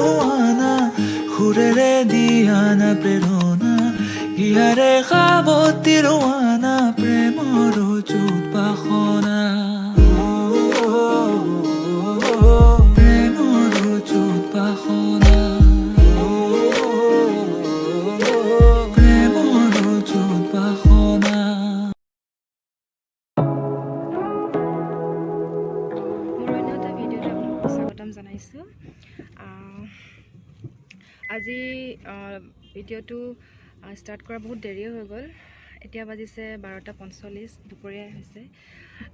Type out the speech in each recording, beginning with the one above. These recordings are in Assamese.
হুৱানা সুৰেৰে দিয়ানা প্ৰেৰণা ইয়াৰে সাৱতি ৰোৱানা প্ৰেমৰ চুপাসনা প্ৰেমৰ চুপাসনা প্ৰেমৰ চুপাসনা জনাইছোঁ আজি ভিডিঅ'টো ষ্টাৰ্ট কৰা বহুত দেৰি হৈ গ'ল এতিয়া বাজিছে 12:45 দুপৰীয়া হৈছে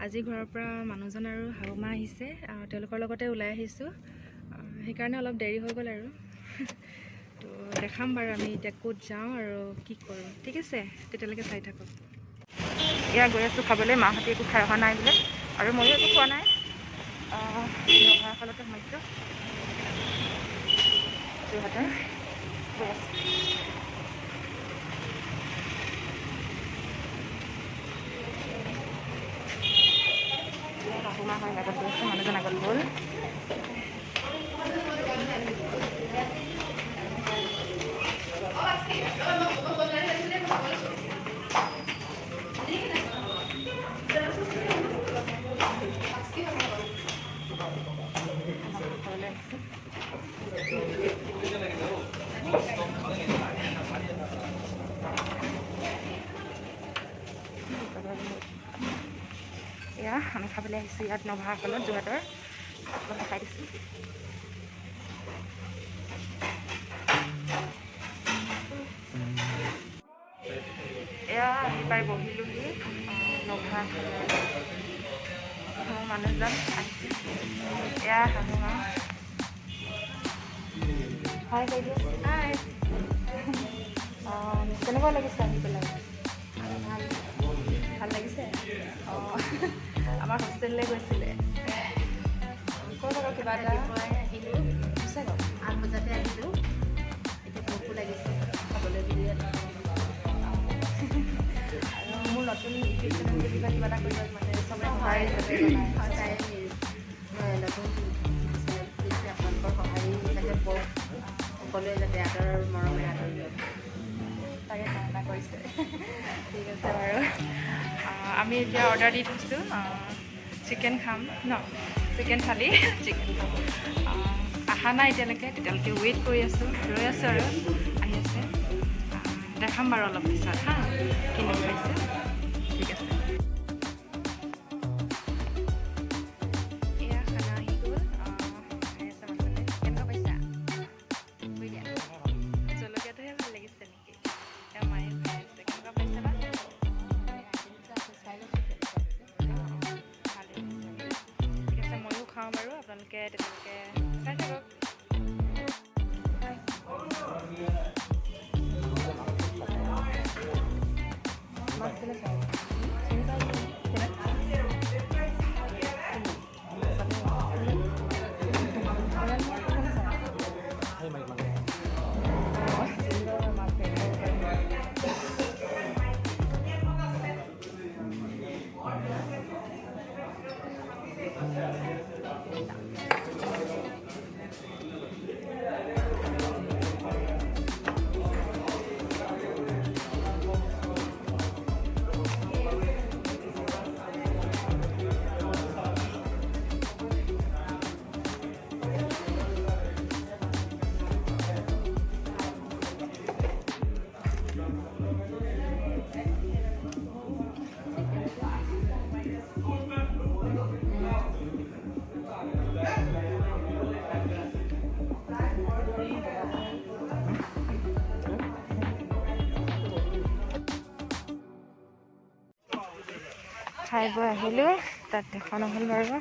আজি ঘৰৰ পৰা মানুহজন আৰু শাহুমা আহিছে তেওঁলোকৰ লগতে ওলাই আহিছোঁ সেইকাৰণে অলপ দেৰি হৈ গ'ল আৰু তো দেখাম বাৰু আমি এতিয়া ক'ত যাওঁ আৰু কি কৰোঁ ঠিক আছে তেতিয়ালৈকে চাই থাকক এয়া গৈ আছোঁ খাবলৈ মাহঁতে একো খাই অহা নাই বোলে আৰু ময়ো একো খোৱা নাই নগাঁৱতে সোমাইছোঁ যোৰহাটৰ গৈ আছোঁ শাহুমা হয় আগত গৈ আছে মানুহজন আগত গ'ল এয়া আমি খাবলৈ আহিছোঁ ইয়াত নভাখনত যোৰহাটৰ অলপ দেখাই দিছোঁ এয়া আহি পাই বহিলোহি নভা মানুহজন আহিছে এয়া শাহুমা হাই বাইদেউ হাই কেনেকুৱা লাগিছে আহি পেলাই ভাল লাগিছে অঁ আমাৰ হোষ্টেললৈ গৈছিলে কৈ থাকক কিবা এটা আহিলোঁ সঁচাই কওক 8 বজাতে আহিলোঁ এতিয়া ভোকো লাগিছে খাবলৈ বুলি আৰু মোৰ নতুন ইউটিউব চেনেল যদি কিবা এটা কৰিব মানে চবে সহায় হিচাপে সঁচাই নতুন চেনেল খুলিছে আপোনালোকৰ সহায় যাতে পওক সকলোৱে যাতে আদৰ মৰমে আদৰি লওক তাকে কামনা কৰিছে ঠিক আছে বাৰু আমি এতিয়া অৰ্ডাৰ দি থৈছোঁ চিকেন খাম ন চিকেন থালি চিকেন খাম অহা নাই তেতিয়ালৈকে ৱেইট কৰি আছোঁ ৰৈ আছোঁ আৰু আহি আছে দেখাম বাৰু অলপ পিছত হা কিনো খাইছে ঠিক আছে এয়া খানা আহি গ'ল খাই আছে মানুহজনে কেনেকুৱা পাইছা জলকীয়াটোহে ভাল লাগিছে নেকি এয়া মায়ে খাই আছে কেনেকুৱা পাইছে বা ঠিক আছে ময়ো খাওঁ বাৰু আপোনালোকে তেতিয়ালৈকে চাই থাকক খাই বৈ আহিলোঁ তাত দেখা নহ'ল বাৰু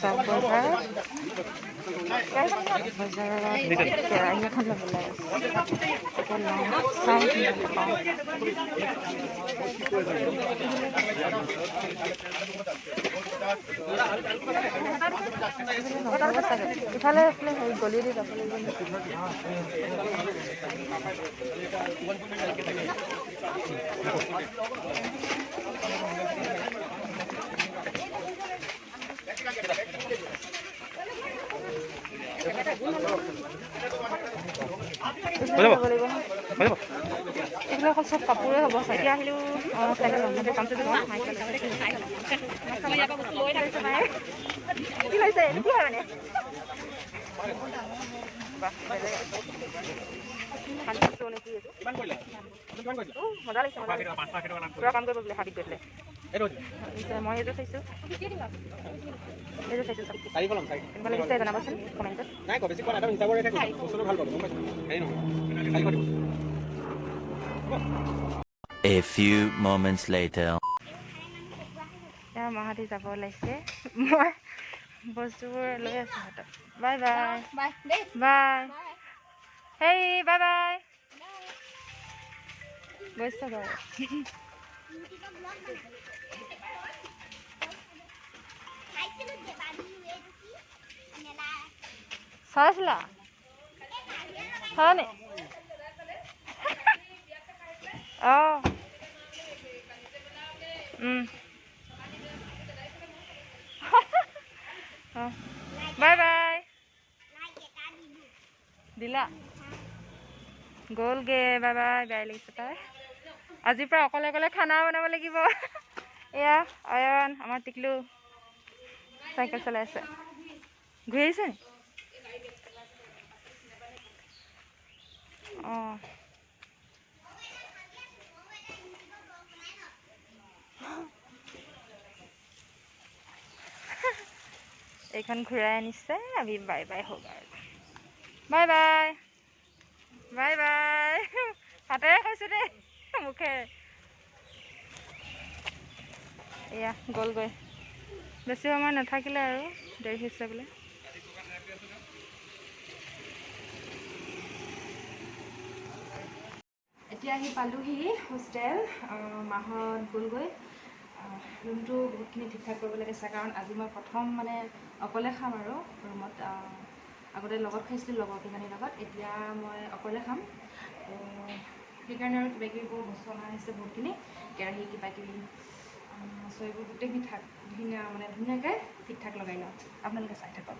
চব বজাৰত কেৰাহী এখন ল'বলৈ চাই ইফালে এইফালে হেৰি গলি দি যাব লাগিব এইবিলাক অকল চব কাপোৰে হ'ব চাগে আহিলোঁ কি লৈছে কি হয় মানে মজা লাগিছে পুৰা কাম কৰিব বোলে হাবিত গৈ পেলাই মই এইযোৰ চাইছোঁ এইযোৰ চাইছোঁ চব কেনেকুৱা লাগিছে জনাবচোন কমেণ্টত A few moments later. মাহঁতি যাব ওলাইছে মই বস্তুবোৰ লৈ আছোঁ হাতত বাই বাই বাই হেই বাই বাই গৈছে বাৰু চাইছিলা হয়নে অঁ বাই বাই দিলা গ'লগে বাই বাই বেয়া লাগিছে তাই আজিৰ পৰা অকলে অকলে খানা বনাব লাগিব এয়া আয়ন আমাৰ টিকলু চাইকেল চলাই আছে ঘূৰি আহিছে নি অঁ এইখন ঘূৰাই আনিছে আমি বাই বাই হওক আৰু বাই বাই বাই বাই হাতেৰে কৈছোঁ দেই মুখে এয়া গ'লগৈ বেছি সময় নাথাকিলে আৰু দেৰি হৈছে বোলে এতিয়া আহি পালোহি হোষ্টেল মাহত গ'লগৈ ৰুমটো বহুতখিনি ঠিক ঠাক কৰিব লাগিছে কাৰণ আজি মই প্ৰথম মানে অকলে খাম আৰু ৰুমত আগতে লগত খাইছিলোঁ লগৰকেইজনীৰ লগত এতিয়া মই অকলে খাম সেইকাৰণে আৰু কিবাকিবি বহুত বস্তু অনা হৈছে বহুতখিনি কেৰাহী কিবাকিবি চ' এইবোৰ গোটেইখিনি ধুনীয়াকৈ ঠিক ঠাক লগাই লওঁ আপোনালোকে চাই থাকক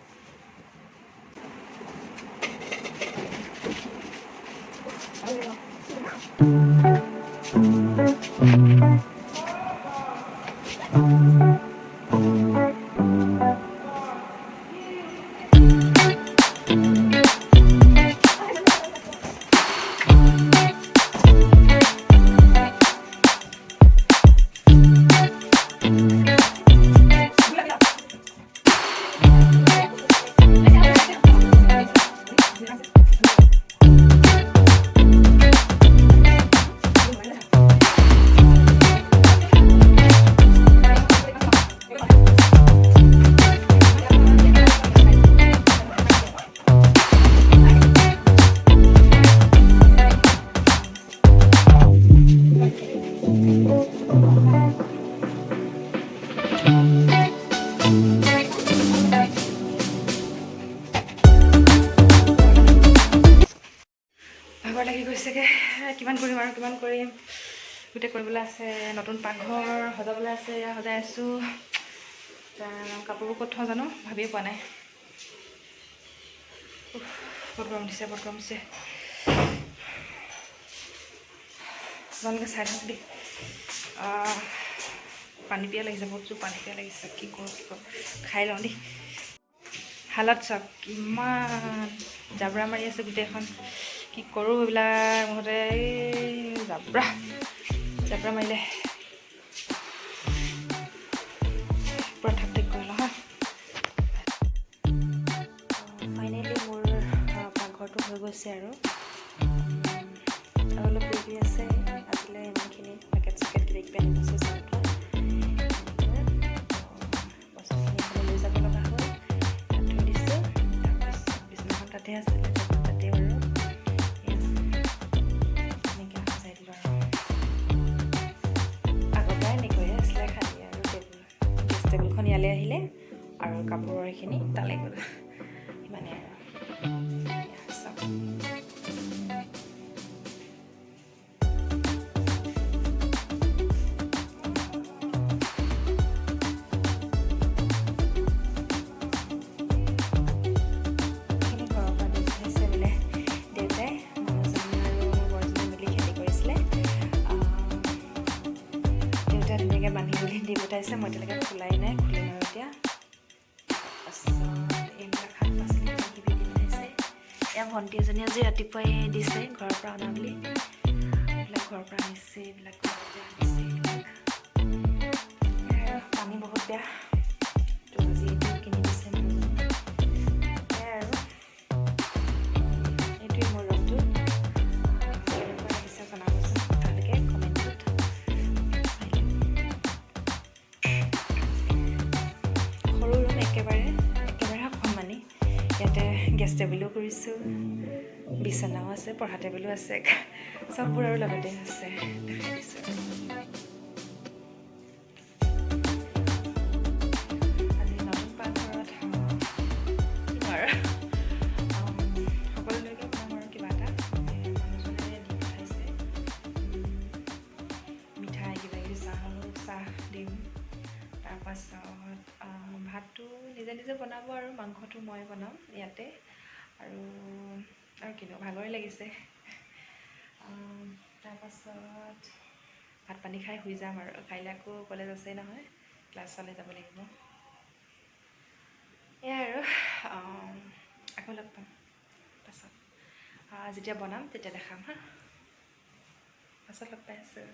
ভাগৰ লাগি গৈছেগৈ কিমান কৰিম গোটেই কৰিবলৈ আছে নতুন পাকঘৰ সজাবলৈ আছে সজাই আছোঁ কাপোৰবোৰ ক'ত থওঁ জানো ভাবিয়ে পোৱা নাই বহুত গৰম দিছে আপোনালোকে চাই থাকক দেই পানী পিয়া লাগিছে বহুত জোৰ পানী পিয়া লাগিছে কি কৰোঁ খাই লওঁ দেই হালত চাওক কিমান জাবৰা মাৰি আছে গোটেইখন কি কৰোঁ এইবিলাক মুঠতে জাবৰা মাৰিলে পূৰা ঠাক ঠাক কৰি লওঁ হা ফাইনেলি মোৰ পাকঘৰটো হৈ গৈছে আৰু অলপ বেবি আছে আছিলে ইমানখিনি পেকেট চেকেট কিবাকিবি আনি দিছোঁ বস্তুখিনি লৈ যাব লগা হ'ল তাত থৈ দিছোঁ তাৰপিছত বিছনাখন তাতে আছিলে তাতে বাৰু টেবুলখন ইয়ালৈ আহিলে আৰু কাপোৰৰ এইখিনি তালৈ গ'ল সিমানে আৰু চাওক চাইছে মই এতিয়ালৈকে খোলাই নাই খুলিম আৰু এতিয়া তাৰপাছত এইবিলাক শাক পাচলি কিবি দি পঠাইছে এয়া ভণ্টি এজনী আজি ৰাতিপুৱাই দিছে ঘৰৰ পৰা অনা বুলি এইবিলাক ঘৰৰ পৰা আনিছে এইবিলাক ঘৰৰ পৰা আনিছে পানী বহুত বেয়া তো আজি এইটো কিনি দিছে সেয়াই আৰু এইটোৱে মোৰ ৰুমটো কেনেকুৱা লাগিছে জনাবচোন তালৈকে কমেণ্টত সৰু ৰুম একেবাৰে অকণমানি ইয়াতে গেছ টেবুলো কৰিছোঁ বিচনাও আছে পঢ়া টেবুলো আছে চববোৰ আৰু লগতে আছে দেখাই দিছোঁ আজি নতুন পাকঘৰত সকলোলৈকে বনাম আৰু কিবা এটা মানুহজনে দি পঠাইছে মিঠাই কিবা কিবি চাহ দিম তাৰপাছত ভাতটো নিজে নিজে বনাব আৰু মাংসটো মই বনাম ইয়াতে আৰু কিনো ভাগৰে লাগিছে তাৰপাছত ভাত পানী খাই শুই যাম আৰু কাইলৈ আকৌ কলেজ আছেই নহয় ক্লাছলৈ যাব লাগিব এয়াই আৰু আকৌ লগ পাম পাছত যেতিয়া বনাম তেতিয়া দেখাম হা পাছত লগ পাই আছোঁ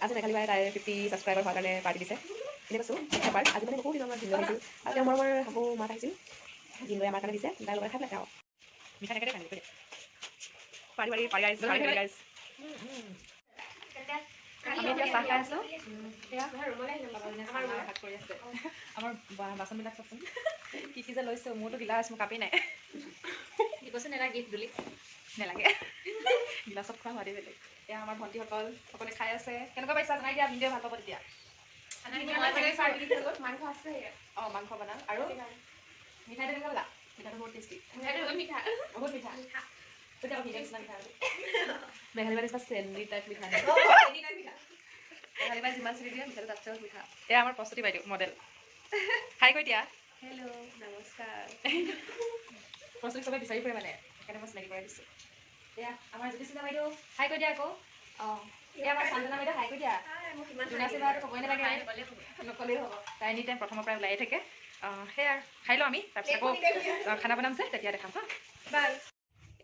আজি মেঘালী বাই তাই 50 ছাবস্ক্ৰাইবাৰ হোৱাৰ কাৰণে পাৰ্টি দিছে এনে কৈছোঁ এবাৰ আজি মানে বহুত দিনৰ মূৰত ভিডিঅ' আহিছিল আৰু তেওঁ মোৰ শাহু মাত আহিছিল ভিনদৈ আমাৰ কাৰণে দিছে তাই লগত খাই পেলাই আৰু মিঠা এনেকৈ খাই পাৰি আমি এতিয়া চাহ খাই আছোঁ ভাত কৰি আছে আমাৰ বাচনবিলাক চাচোন কি যে লৈছোঁ মোৰতো গিলাচ মোৰ কাপেই নাই কৈছে নেলাগে গিফ্ট বুলি নেলাগে গিলাচত খোৱা হোৱাদি বেলেগ এয়া আমাৰ ভণ্টিসকল সকলোৱে খাই আছে কেনেকুৱা পাইছা জনাই দিয়া ভিডিঅ' ভাল পাব তেতিয়া মাংস আছে মাংস বনাম আৰু মিঠাইটো কেনেকুৱা বলা মিঠাইটো বহুত টেষ্টি বহুত মিঠা তেতিয়া ভিডিঅ' নিচিনা মিঠা মেঘালী বাই নিচিনা চেণ্ডি টাইপ মিঠা মেঘালী বাই যিমান চেনি দিয়ে মিঠাইটো তাতছে মিঠা এয়া আমাৰ প্ৰস্তুতি বাইদেউ মডেল হাই কৈ দিয়া হেল্ল' নমস্কাৰ প্ৰস্তুতি চবে বিচাৰি ফুৰে মানে সেইকাৰণে মই চিনাকি কৰাই দিছোঁ এয়া আমাৰ জ্যোতিচিনা বাইদেউ হাই কৈ দিয়া আকৌ এয়া আমাৰ চান্দনা বাইদেউ হাই কৈ দিয়া জোনাচি বাৰটো ক'বই নালাগে নক'লেই হ'ব তাই এনি টাইম প্ৰথমৰ পৰাই ওলায়ে থাকে সেয়া খাই লওঁ আমি তাৰপিছত আকৌ খানা বনাম যে তেতিয়া দেখাম হা বাই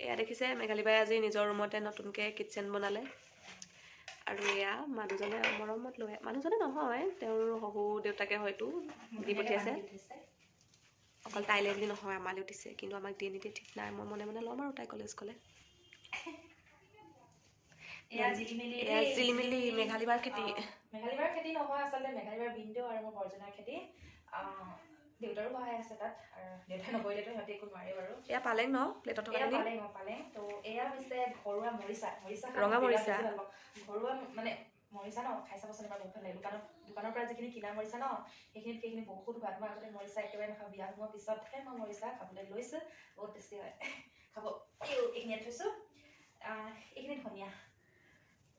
এয়া দেখিছে মেঘালী বাই আজি নিজৰ ৰুমতে নতুনকৈ কিটচেন বনালে আৰু এয়া মানুহজনে মৰমত লৈ মানুহজনে নহয় তেওঁৰ শহু দেউতাকে হয়তো দি পঠিয়াইছে অকল তাইলে বুলি নহয় আমালৈ উঠিছে কিন্তু আমাক দিয়ে নিদিয়ে ঠিক নাই মই মনে মনে ল'ম আৰু তাই কলেজ গ'লে জিলিমিলি মেঘালী বাৰ খেতি নহয় আচলতে মেঘালী বাৰ ভিনদেউ আৰু মোৰ বৰজনাৰ খেতি দেউতাৰো সহায় আছে তাত আৰু দেউতাই নকৰিলেতো সিহঁতে একো নোৱাৰে বাৰু এয়া পালেং ন প্লেটত থকা পালেং তো এয়া হৈছে ঘৰুৱা মৰিচা ৰঙা মৰিচা ঘৰুৱা মানে মৰিচা ন খাই চাবচোন এবাৰ বহুত ভাল লাগে দোকানৰ পৰা যিখিনি কিনা মৰিচা ন সেইখিনি বহুত সোৱাদ মই আগতে মৰিচা একেবাৰে নাখাওঁ বিয়া হোৱাৰ পিছতহে মই মৰিচা খাবলৈ লৈছোঁ বহুত টেষ্টি হয় খাব এইখিনি থৈছোঁ এইখিনি ধনিয়া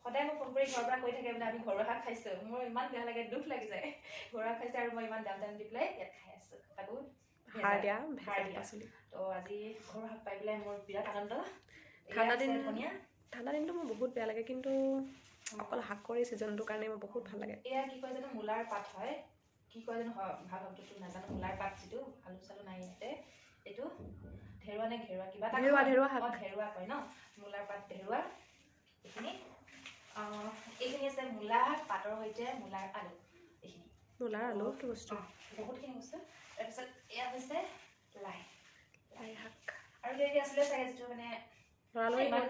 সদায় মোক ফোন কৰি ঘৰৰ পৰা কৈ থাকে বোলে আমি ঘৰুৱা শাক খাইছোঁ মোৰ ইমান বেয়া লাগে দুখ লাগি যায় ঘৰুৱা খাইছে আৰু মই ইমান দাম দি পেলাই ইয়াত খাই আছোঁ তাকো সাৰ দিয়া তো আজি ঘৰুৱা শাক পাই পেলাই মোৰ বিৰাট আনন্দ ঠাণ্ডা দিনটো মোৰ বহুত বেয়া লাগে কিন্তু অকল শাকৰ এই ছিজনটোৰ কাৰণে মোৰ বহুত ভাল লাগে এয়া কি কয় জানো মূলাৰ পাত হয় কি কয় জানো ভাল শব্দটো নাজানো মূলাৰ পাত যিটো আলু চালু নাই ইয়াতে এইটো ঢেৰুৱা নে ঘেৰুৱা কিবা এটা ঘেৰুৱা কয় ন মূলাৰ পাত ঢেৰুৱা এইখিনি এইখিনি আছে মূলা পাতৰ সৈতে মূলাৰ আলু এইখিনি মূলাৰ আলু কি বস্তু বহুতখিনি বস্তু তাৰপিছত এয়া হৈছে লাই শাক আৰু কিবা আছিলে চাগে যিটো মানে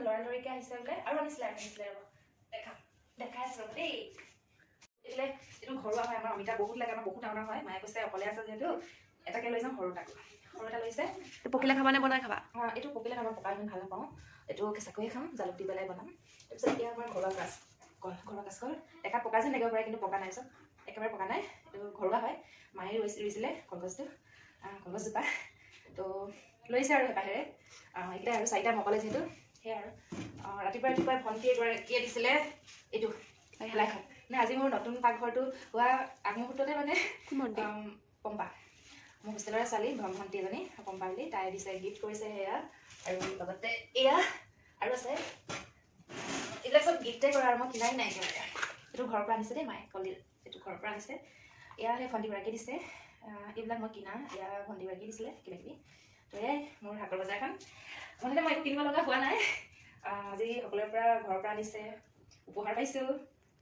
লৰালৰিকে আহিছে বোলে আৰু আনিছিলে ৰ'ব দেখাই আছোঁ ৰ'ব দেই এইটো ঘৰুৱা হয় আমাৰ অমিতা বহুত লাগে আমাৰ বহুত ডাঙৰ হয় মায়ে কৈছে অকলে আছে যিহেতু এটাকে লৈ যাম সৰু এটা লৈছে পকিলে খাবা নে বনাই খাবা এইটো পকিলে খাবা পকা ইমান ভাল নাপাওঁ এইটো কেঁচাকৈয়ে খাম জালুক দি পেলাই বনাম তাৰপিছত এতিয়া আমাৰ ঘৰুৱা কাঁচকল একাপ পকা যেন লাগিব পাৰে কিন্তু পকা নাই চব একেবাৰে পকা নাই এইটো ঘৰুৱা হয় মায়ে ৰুইছিলে কলগছজোপা তো লৈছে আৰু বাহিৰে এইকেইটা আৰু 4টা মকলে যিহেতু সেয়া আৰু ৰাতিপুৱাই ভণ্টি এগৰাকীয়ে দিছিলে এইটো লাই শাক মানে আজি মোৰ নতুন পাকঘৰটো হোৱা আগমুহূৰ্ততে মানে পম্পা মোৰ হোষ্টেলৰে ছোৱালী ভণ্টি এজনী পম্পা বুলি তাই দিছে গিফ্ট কৰিছে সেয়া আৰু লগতে এয়া আৰু আছে এইবিলাক চব গিফ্টে কৰা আৰু মই কিনাই নাই একেবাৰে এইটো ঘৰৰ পৰা আনিছে দেই মায়ে কলডিল এইটো ঘৰৰ পৰা আনিছে এয়া সেই ভণ্টিগৰাকীয়ে দিছে এইবিলাক মই কিনা এয়া ভণ্টিগৰাকীয়ে দিছিলে কিবাকিবি তো এয়াই মোৰ হাতৰ বজাৰখন মুঠতে মই একো কিনিব লগা হোৱা নাই আজি সকলোৰে পৰা ঘৰৰ পৰা আনিছে উপহাৰ পাইছোঁ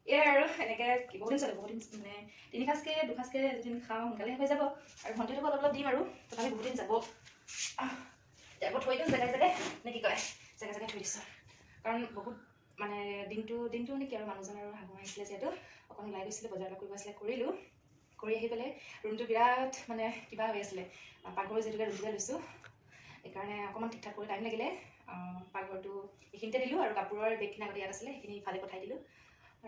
এয়াই আৰু এনেকৈ বহুত দিন চলে বহুত দিন মানে 3 সাঁজকৈ 2 সাঁজকৈ যেদিন খাওঁ সোনকালে হৈ যাব আৰু ভণ্টিটোকো অলপ অলপ দিম আৰু তথাপি বহুত দিন যাব আকৌ থৈ দিওঁ জেগাই জেগাই নে কি কয় জেগাই জেগাই থৈ দিছোঁ কাৰণ বহুত মানে দিনটো মানে কি আৰু মানুহজন আৰু শাহু আহিছিলে যিহেতু অকণ ওলাই গৈছিলে বজাৰ কৰিব আছিলে কৰিলোঁ কৰি আহি পেলাই ৰুমটো বিৰাট মানে কিবা হৈ আছিলে পাকঘৰ যিহেতুকে ৰুমটোতে লৈছোঁ সেইকাৰণে অকণমান ঠিক ঠাক কৰি টাইম লাগিলে পাকঘৰটো এইখিনিতে দিলোঁ আৰু কাপোৰৰ বেগখিনি আগতে ইয়াত আছিলে সেইখিনি ইফালে পঠাই দিলোঁ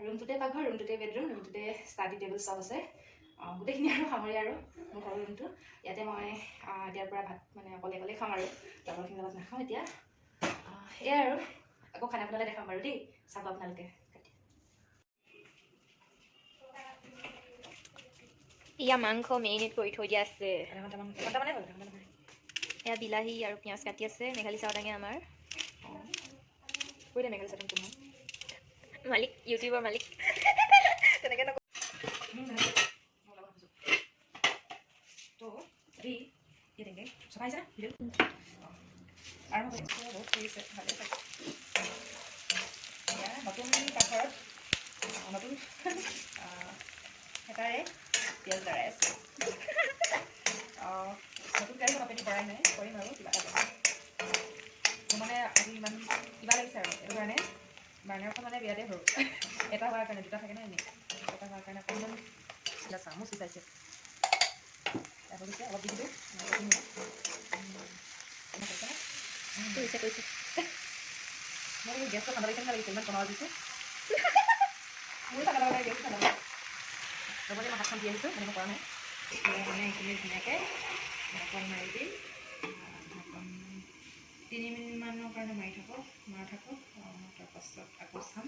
ৰুমটোতে পাকঘৰ ৰুমটোতে বেডৰুম ৰুমটোতে ষ্টাডি টেবুল চব আছে গোটেইখিনি আৰু সামৰি আৰু মোৰ ঘৰৰ ৰুমটো ইয়াতে মই এতিয়াৰ পৰা ভাত মানে অকলে অকলে খাম আৰু লগৰখিনিৰ লগত নাখাওঁ এতিয়া এয়াই আৰু আকৌ খানা বনালে দেখাম বাৰু দেই চাব আপোনালোকে ইয়া মাংস মেৰিনেট কৰি থৈ দিয়া আছে এঘণ্টামানে হ'ল এয়া বিলাহী আৰু পিঁয়াজ কাটি আছে মেঘালী চাওদাঙে আমাৰ কৈ দে মেঘালী চাটন তোমাৰ মালিক ইউটিউবৰ মালিক তেনেকৈ নকওঁ তো হেৰি এই তেনেকৈ চফাইছে না ভিডিঅ' আৰম্ভ কৰিছে বহুত কৰিছে ভালে পাইছে এয়া নতুন পাকঘৰত নতুন হেতাৰে পিঁয়াজ লৰাই আছে নতুন কেৰাহী মই আপুনি কৰাই নাই কৰিম আৰু কিবা এটা মোৰ মানে আজি ইমান কিবা লাগিছে আৰু এইটো কাৰণে বাৰ্ণাৰখন মানে বিৰাটেই সৰু এটা হোৱাৰ কাৰণে দুটা থাকে নাই এনেই এটা হোৱাৰ কাৰণে অকণমান চামুচ বিচাৰিছে তাৰপৰা দিছে অলপ দি দিলোঁ কৰিছে মই গেছটো ঠাণ্ডা লাগিছে লাগিছে ইমান কমাব দিছোঁ মোৰ ঠাণ্ডা লগা গেছ ঠাণ্ডা লগা লগতে মই হাতখন দি আহিছোঁ মানে মই কৰা নাই মানে এইখিনি ধুনীয়াকৈ ঢাকন মাৰি দিম ঢাকন 3 মিনিটমানৰ কাৰণে মাৰি থাকক তাৰপাছত আকৌ চাম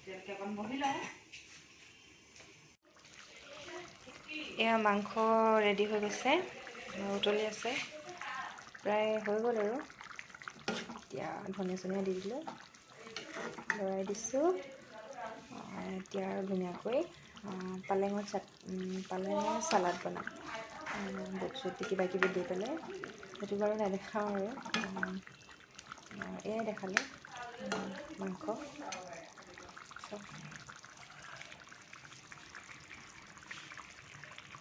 যেনেকৈ অকণ বহি লওঁ এয়া মাংস ৰেডি হৈ গৈছে উতলি আছে প্ৰায় হৈ গ'ল আৰু এতিয়া ধনিয়া চনিয়া দি দিলোঁ লৰাই দিছোঁ এতিয়া আৰু ধুনীয়াকৈ পালেঙৰ চালাড বনাম বুট চুট কিবা কিবি দি পেলাই সেইটো বাৰু নেদেখাওঁ আৰু এয়াই দেখালে মাংস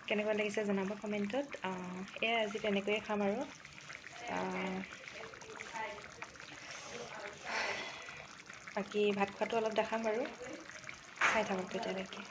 কেনেকুৱা লাগিছে জনাব কমেণ্টত এয়াই আজি তেনেকৈয়ে খাম আৰু বাকী ভাত খোৱাটো অলপ দেখাম বাৰু চাই থাকক তেতিয়ালৈকে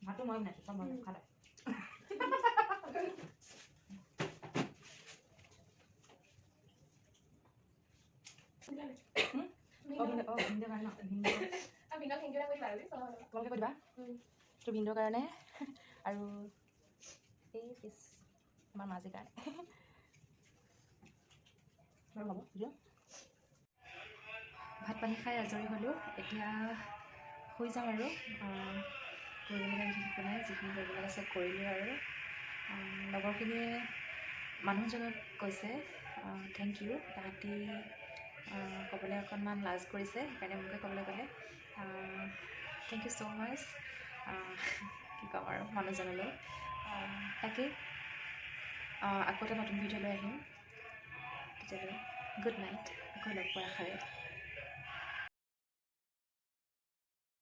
ভাতটো মই বনাইছোঁ চব মই খালে তোৰ ভিন্দৰ কাৰণে আৰু এই পিছ আমাৰ মাজে কাৰণে বাৰু হ'ব ভিডিঅ' ভাত পানী খাই আজৰি হ'লোঁ এতিয়া শুই যাম আৰু কৰিবলৈ নাই যিখিনি কৰিবলৈ আছে কৰিলোঁ আৰু লগৰখিনিয়ে মানুহজনক কৈছে থেংক ইউ তাহাঁতি ক'বলৈ অকণমান লাজ কৰিছে সেইকাৰণে মোকে ক'বলৈ ক'লে থেংক ইউ ছ' মাছ কি ক'ম আৰু মানুহজনলৈ তাকেই আকৌ এটা নতুন ভিডিঅ' লৈ আহিম তেতিয়ালৈ গুড নাইট আকৌ লগ পোৱাৰ আশাৰে